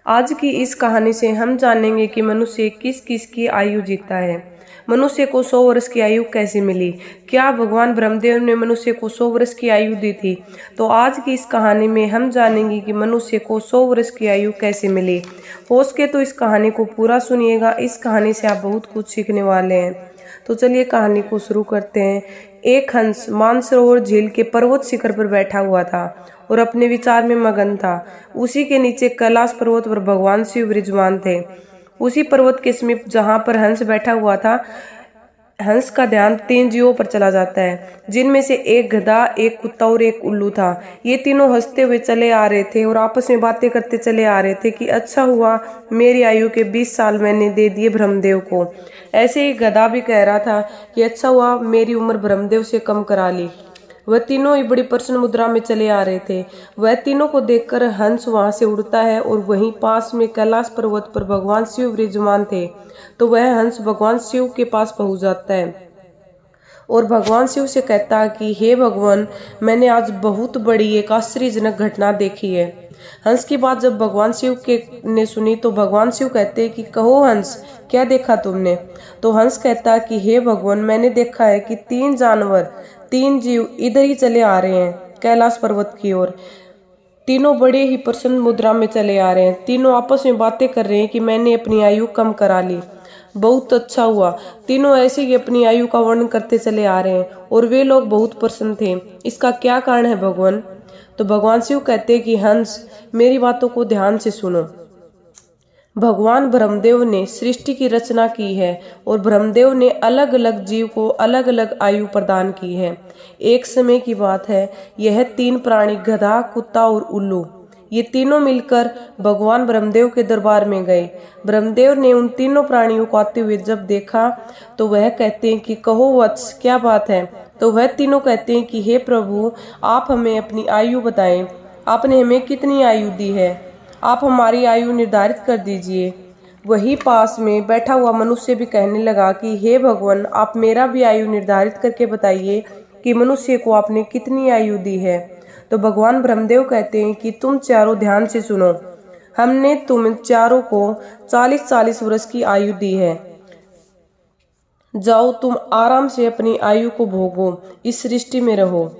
आज की इस कहानी से हम जानेंगे कि मनुष्य किस किस की आयु जीता है। मनुष्य को 100 वर्ष की आयु कैसे मिली? क्या भगवान ब्रह्मदेव ने मनुष्य को 100 वर्ष की आयु दी थी? तो आज की इस कहानी में हम जानेंगे कि मनुष्य को 100 वर्ष की आयु कैसे मिली। हो सके तो इस कहानी को पूरा सुनिएगा। इस कहानी से आप बहुत कुछ सीखने वाले हैं। तो चलिए कहानी को शुरू करते हैं। एक हंस मानसरोवर झील के पर्वत शिखर पर बैठा हुआ था और अपने विचार में मगन था। उसी के नीचे कैलाश पर्वत पर भगवान शिव विराजमान थे। उसी पर्वत के समीप जहाँ पर हंस बैठा हुआ था, हंस का ध्यान 3 जीवों पर चला जाता है, जिनमें से एक गधा, एक कुत्ता और एक उल्लू था। ये तीनों हंसते हुए चले आ रहे थे और आपस में बातें करते चले आ रहे थे कि अच्छा हुआ मेरी आयु के 20 साल मैंने दे दिए ब्रह्मदेव को। ऐसे ही गधा भी कह रहा था कि अच्छा हुआ मेरी उम्र ब्रह्मदेव से कम करा ली। वह तीनों ही बड़ी प्रसन्न मुद्रा में चले आ रहे थे। वह तीनों को देखकर हंस वहां से उड़ता है और वहीं पास में कैलाश पर्वत पर भगवान शिव विराजमान थे। तो वह हंस भगवान शिव के पास पहुंच जाता है और भगवान शिव से कहता है कि हे भगवान, मैंने आज बहुत बड़ी एक आश्चर्यजनक घटना देखी है। हंस की बात जब भगवान शिव के ने सुनी तो भगवान शिव कहते हैं कि कहो हंस, क्या देखा तुमने? तो हंस कहता है कि हे भगवान, मैंने देखा है कि 3 जानवर, 3 जीव इधर ही चले आ रहे हैं कैलाश पर्वत की ओर। तीनों बड़े ही प्रसन्न मुद्रा में चले आ रहे हैं। तीनों आपस में बातें कर रहे हैं कि मैंने अपनी आयु कम करा ली। बहुत अच्छा हुआ। तीनों ऐसे ही अपनी आयु का वर्णन करते चले आ रहे हैं और वे लोग बहुत प्रसन्न थे। इसका क्या कारण है भगवान? तो भगवान शिव कहते हैं कि हंस, मेरी बातों को ध्यान से सुनो। भगवान ब्रह्मदेव ने सृष्टि की रचना की है और ब्रह्मदेव ने अलग अलग जीव को अलग अलग आयु प्रदान की है। एक समय की बात है, यह 3 प्राणी गधा, कुत्ता और उल्लू, ये तीनों मिलकर भगवान ब्रह्मदेव के दरबार में गए। ब्रह्मदेव ने उन तीनों प्राणियों को आते हुए जब देखा तो वह कहते हैं कि कहो वत्स, क्या बात है? तो वह तीनों कहते हैं कि हे प्रभु, आप हमें अपनी आयु बताएं। आपने हमें कितनी आयु दी है? आप हमारी आयु निर्धारित कर दीजिए। वही पास में बैठा हुआ मनुष्य भी कहने लगा कि हे भगवान, आप मेरा भी आयु निर्धारित करके बताइए कि मनुष्य को आपने कितनी आयु दी है। तो भगवान ब्रह्मदेव कहते हैं कि तुम चारों ध्यान से सुनो। हमने तुम चारों को 40-40 वर्ष की आयु दी है। जाओ, तुम आराम से अपनी आयु को भोगो, इस सृष्टि में रहो।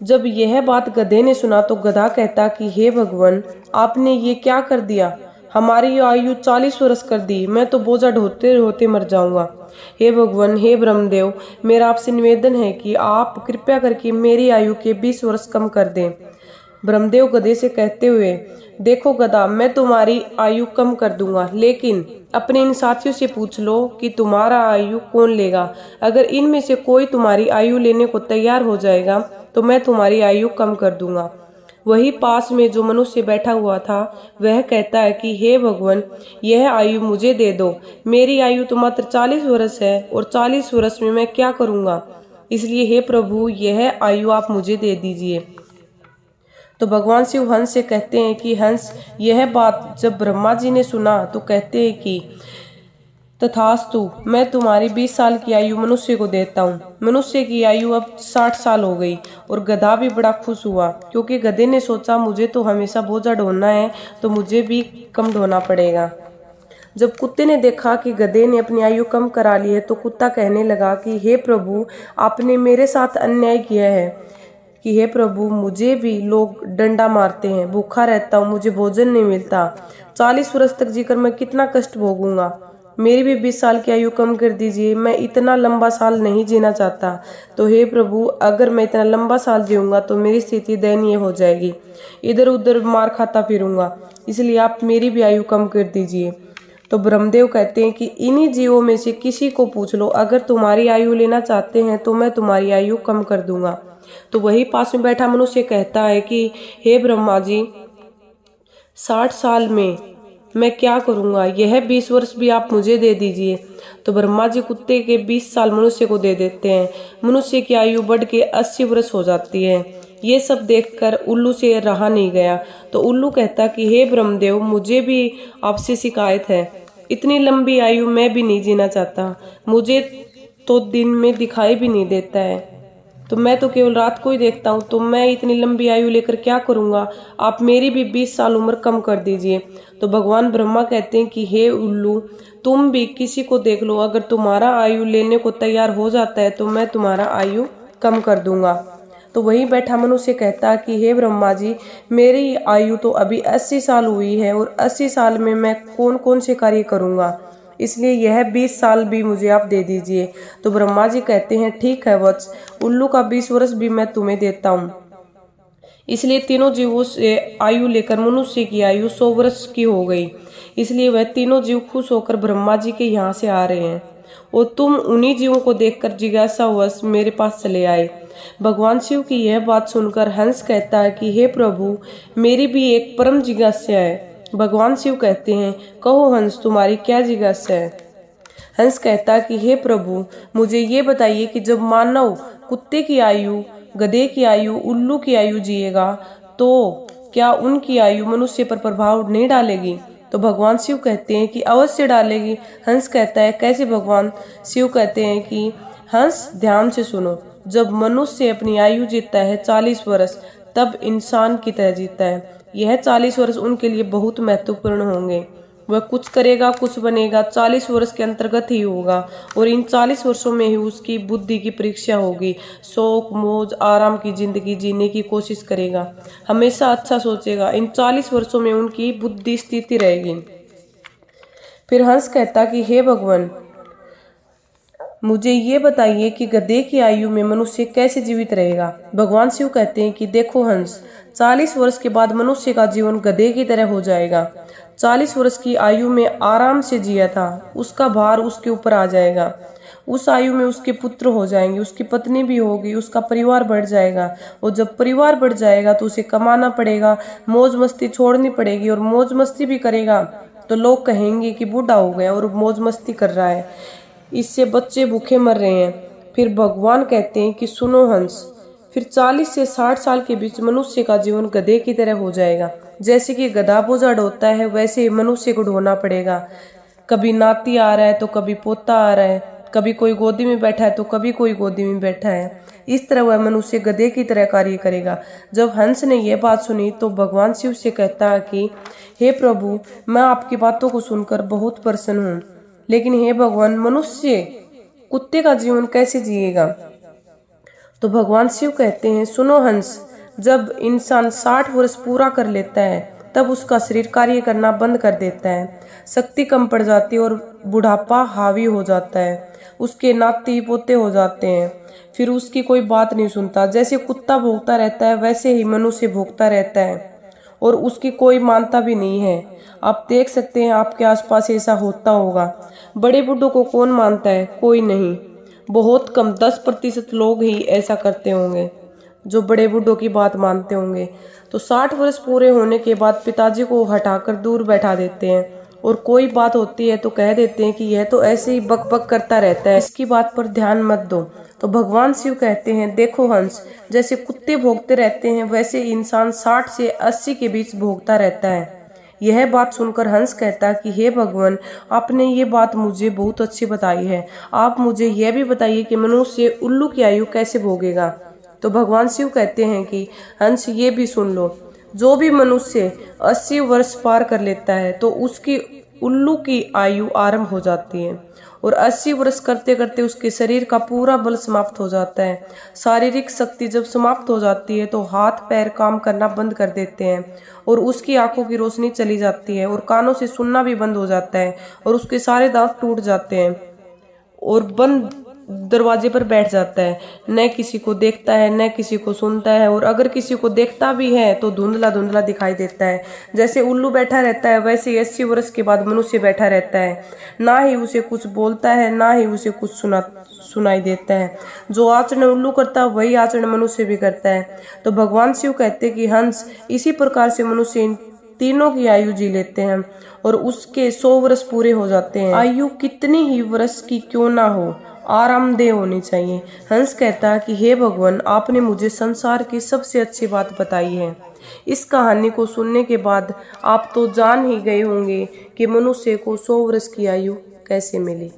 जब यह बात गधे ने सुना तो गधा कहता कि हे भगवान, आपने ये क्या कर दिया? हमारी आयु 40 वर्ष कर दी। मैं तो बोझा ढोते ढोते मर जाऊंगा। हे भगवान, हे ब्रह्मदेव, मेरा आपसे निवेदन है कि आप कृपया करके मेरी आयु के 20 वर्ष कम कर दें। ब्रह्मदेव गधे से कहते हुए, देखो गधा, मैं तुम्हारी आयु कम कर दूंगा, लेकिन अपने इन साथियों से पूछ लो कि तुम्हारा आयु कौन लेगा। अगर इनमें से कोई तुम्हारी आयु लेने को तैयार हो जाएगा तो मैं तुम्हारी आयु कम कर दूंगा। वही पास में जो मनुष्य बैठा हुआ था वह कहता है कि हे भगवान, यह आयु मुझे दे दो। मेरी आयु तो मात्र 40 वर्ष है और 40 वर्ष में मैं क्या करूंगा? इसलिए हे प्रभु, यह आयु आप मुझे दे दीजिए। तो भगवान शिव हंस से कहते हैं कि हंस, यह बात जब ब्रह्मा जी ने सुना तो कहते हैं कि तथास्तु, मैं तुम्हारी 20 साल की आयु मनुष्य को देता हूँ। मनुष्य की आयु अब 60 साल हो गई और गधा भी बड़ा खुश हुआ, क्योंकि गधे ने सोचा मुझे तो हमेशा बोझा ढोना है तो मुझे भी कम ढोना पड़ेगा। जब कुत्ते ने देखा कि गधे ने अपनी आयु कम करा ली है तो कुत्ता कहने लगा कि हे प्रभु, आपने मेरे साथ अन्याय किया है कि हे प्रभु, मुझे भी लोग डंडा मारते हैं, भूखा रहता हूँ, मुझे भोजन नहीं मिलता। 40 वर्ष तक जीकर मैं कितना कष्ट भोगूंगा। मेरी भी 20 साल की आयु कम कर दीजिए। मैं इतना लंबा साल नहीं जीना चाहता। तो हे प्रभु, अगर मैं इतना लंबा साल जीऊंगा तो मेरी स्थिति दयनीय हो जाएगी, इधर उधर मार खाता फिरूंगा। इसलिए आप मेरी भी आयु कम कर दीजिए। तो ब्रह्मदेव कहते हैं कि इन्हीं जीवों में से किसी को पूछ लो, अगर तुम्हारी आयु लेना चाहते हैं तो मैं तुम्हारी आयु कम कर दूंगा। तो वही पास में बैठा मनुष्य कहता है कि हे ब्रह्मा जी, 60 साल में मैं क्या करूंगा? यह 20 वर्ष भी आप मुझे दे दीजिए। तो ब्रह्मा जी कुत्ते के 20 साल मनुष्य को दे देते हैं। मनुष्य की आयु बढ़ के 80 वर्ष हो जाती है। ये सब देखकर उल्लू से रहा नहीं गया। तो उल्लू कहता कि हे ब्रह्मदेव, मुझे भी आपसे शिकायत है। इतनी लंबी आयु मैं भी नहीं जीना चाहता। मुझे तो दिन में दिखाई भी नहीं देता है। तो मैं तो केवल रात को ही देखता हूँ, तो मैं इतनी लंबी आयु लेकर क्या करूँगा? आप मेरी भी 20 साल उम्र कम कर दीजिए। तो भगवान ब्रह्मा कहते हैं कि हे उल्लू, तुम भी किसी को देख लो, अगर तुम्हारा आयु लेने को तैयार हो जाता है तो मैं तुम्हारा आयु कम कर दूंगा। तो वहीं बैठा मनुष्य कहता कि हे ब्रह्मा जी, मेरी आयु तो अभी 80 साल हुई है और 80 साल में मैं कौन कौन से कार्य करूँगा, इसलिए यह 20 साल भी मुझे आप दे दीजिए। तो ब्रह्मा जी कहते हैं ठीक है वत्स, उल्लू का 20 वर्ष भी मैं तुम्हें देता हूँ। इसलिए तीनों जीवों से आयु लेकर मनुष्य की आयु 100 वर्ष की हो गई। इसलिए वह तीनों जीव खुश होकर ब्रह्मा जी के यहाँ से आ रहे हैं और तुम उन्हीं जीवों को देखकर जिज्ञासावश मेरे पास चले आए। भगवान शिव की यह बात सुनकर हंस कहता है कि हे प्रभु, मेरी भी एक परम जिज्ञासा है। भगवान शिव कहते हैं कहो हंस, तुम्हारी क्या जिज्ञासा है? हंस कहता कि हे प्रभु, मुझे ये बताइए कि जब मानव कुत्ते की आयु, गधे की आयु, उल्लू की आयु जिएगा तो क्या उनकी आयु मनुष्य पर प्रभाव नहीं डालेगी? तो भगवान शिव कहते हैं कि अवश्य डालेगी। हंस कहता है कैसे? भगवान शिव कहते हैं कि हंस ध्यान से सुनो, जब मनुष्य अपनी आयु जीता है 40 वर्ष, तब इंसान की तरह जीता है। यह 40 वर्ष उनके लिए बहुत महत्वपूर्ण होंगे। वह कुछ करेगा, कुछ बनेगा, 40 वर्ष के अंतर्गत ही होगा और इन 40 वर्षों में ही उसकी बुद्धि की परीक्षा होगी। शौक, मौज, आराम की जिंदगी जीने की कोशिश करेगा, हमेशा अच्छा सोचेगा। इन 40 वर्षों में उनकी बुद्धि स्थिति रहेगी। फिर हंस कहता कि हे भगवान, मुझे ये बताइए कि गधे की आयु में मनुष्य कैसे जीवित रहेगा? भगवान शिव कहते हैं कि देखो हंस, 40 वर्ष के बाद मनुष्य का जीवन गधे की तरह हो जाएगा। 40 वर्ष की आयु में आराम से जिया था, उसका भार उसके ऊपर आ जाएगा। उस आयु में उसके पुत्र हो जाएंगे, उसकी पत्नी भी होगी, उसका परिवार बढ़ जाएगा और जब परिवार बढ़ जाएगा तो उसे कमाना पड़ेगा, मौज मस्ती छोड़नी पड़ेगी और मौज मस्ती भी करेगा तो लोग कहेंगे कि बूढ़ा हो गया और मौज मस्ती कर रहा है, इससे बच्चे भूखे मर रहे हैं। फिर भगवान कहते हैं कि सुनो हंस, फिर 40 से 60 साल के बीच मनुष्य का जीवन गधे की तरह हो जाएगा। जैसे कि गधा बोझा ढोता है, वैसे ही मनुष्य को ढोना पड़ेगा। कभी नाती आ रहा है तो कभी पोता आ रहा है, कभी कोई गोदी में बैठा है तो कभी कोई गोदी में बैठा है। इस तरह वह मनुष्य गधे की तरह कार्य करेगा। जब हंस ने यह बात सुनी तो भगवान शिव से कहता है कि हे प्रभु, मैं आपकी बातों को सुनकर बहुत प्रसन्न हूँ, लेकिन हे भगवान, मनुष्य कुत्ते का जीवन कैसे जिएगा? तो भगवान शिव कहते हैं सुनो हंस, जब इंसान 60 वर्ष पूरा कर लेता है तब उसका शरीर कार्य करना बंद कर देता है, शक्ति कम पड़ जाती है और बुढ़ापा हावी हो जाता है, उसके नाती पोते हो जाते हैं, फिर उसकी कोई बात नहीं सुनता। जैसे कुत्ता भौंकता रहता है वैसे ही मनुष्य भौंकता रहता है और उसकी कोई मानता भी नहीं है। आप देख सकते हैं आपके आसपास ऐसा होता होगा। बड़े बूढ़ों को कौन मानता है? कोई नहीं, बहुत कम 10% लोग ही ऐसा करते होंगे जो बड़े बूढ़ों की बात मानते होंगे। तो 60 वर्ष पूरे होने के बाद पिताजी को हटाकर दूर बैठा देते हैं और कोई बात होती है तो कह देते हैं कि यह तो ऐसे ही बक बक करता रहता है, इसकी बात पर ध्यान मत दो। तो भगवान शिव कहते हैं देखो हंस, जैसे कुत्ते भौंकते रहते हैं वैसे इंसान 60 से 80 के बीच भौंकता रहता है। यह बात सुनकर हंस कहता कि हे भगवान, आपने ये बात मुझे बहुत अच्छी बताई है। आप मुझे यह भी बताइए कि मनुष्य उल्लू की आयु कैसे भोगेगा? तो भगवान शिव कहते हैं कि हंस, ये भी सुन लो, जो भी मनुष्य 80 वर्ष पार कर लेता है तो उसकी उल्लू की आयु आरंभ हो जाती है और 80 वर्ष करते करते उसके शरीर का पूरा बल समाप्त हो जाता है। शारीरिक शक्ति जब समाप्त हो जाती है तो हाथ पैर काम करना बंद कर देते हैं और उसकी आंखों की रोशनी चली जाती है और कानों से सुनना भी बंद हो जाता है और उसके सारे दांत टूट जाते हैं और बंद दरवाजे पर बैठ जाता है। न किसी को देखता है न किसी को सुनता है और अगर किसी को देखता भी है तो धुंधला धुंधला दिखाई देता है। जैसे उल्लू बैठा रहता है वैसे 80 वर्ष के बाद मनुष्य बैठा रहता है, ना ही उसे कुछ बोलता है ना ही उसे कुछ सुनाई देता है। जो आचरण उल्लू करता है वही आचरण मनुष्य भी करता है। तो भगवान शिव कहते कि हंस, इसी प्रकार से मनुष्य इन तीनों की आयु जी लेते हैं और उसके 100 वर्ष पूरे हो जाते हैं। आयु कितनी ही वर्ष की क्यों ना हो, आरामदेह होनी चाहिए। हंस कहता कि हे भगवान, आपने मुझे संसार की सबसे अच्छी बात बताई है। इस कहानी को सुनने के बाद आप तो जान ही गए होंगे कि मनुष्य को 100 वर्ष की आयु कैसे मिली।